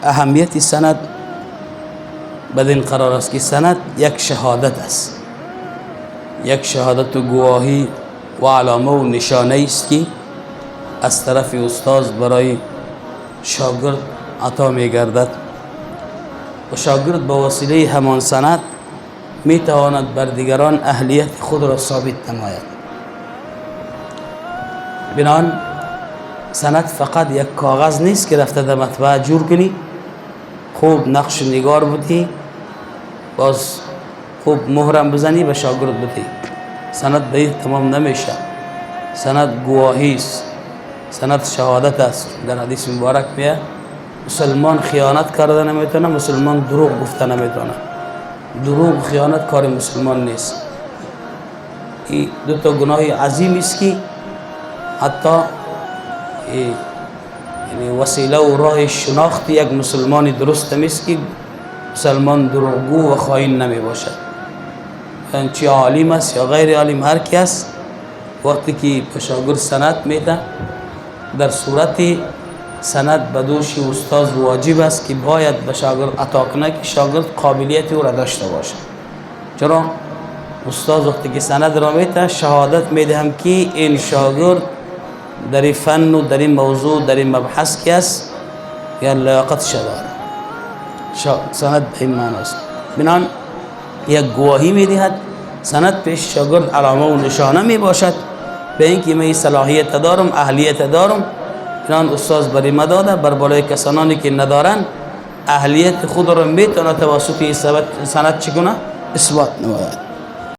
اهمیت سند بدین قرار است که سند یک شهادت است، یک شهادت و گواهی و علامه و نشانه است که از طرف استاد برای شاگرد عطا می گردد و شاگرد با وسیله همان سند می تواند بر دیگران اهلیت خود را ثابت نماید. بنان سند فقط یک کاغذ نیست که رفته در مطبعه جور کنی، خوب نقش نگار بودی، باز خوب مهرم بزنی و شاگرد بودی. سند به این تمام نمیشه. سند گواهی است، سند شهادت است. در حدیث مبارک میه مسلمان خیانت کرده نمیتونه، مسلمان دروغ گفته نمیتونه. دروغ و خیانت کار مسلمان نیست. این دو تا گناه عظیم است که حتی یعنی وسیله و راه شناخت یک مسلمان درست نیست که مسلمان دروغگو و خائن نمی باشد. یعنی چه عالم است یا غیر عالم، هر کی است وقتی که به شاگرد سند میده، در صورت سند به دوش استاد واجب است که باید به شاگرد عطا کنه که شاگرد قابلیت او را داشته باشه. چرا استاد وقتی که سند را میده شهادت میده هم که این شاگرد در این فن و در این موضوع در این مبحث که است یا لیاقت شداره. سند به این معنی است. بنان یک گواهی میدهد، سند پیش شاگرد علامه و نشانه می باشد به اینکه من صلاحیت دارم، اهلیت دارم. بنان استاد بر این داده بر بالای کسانی که ندارن اهلیت خود را میتونه توسط این سند چگونه اثبات نماید.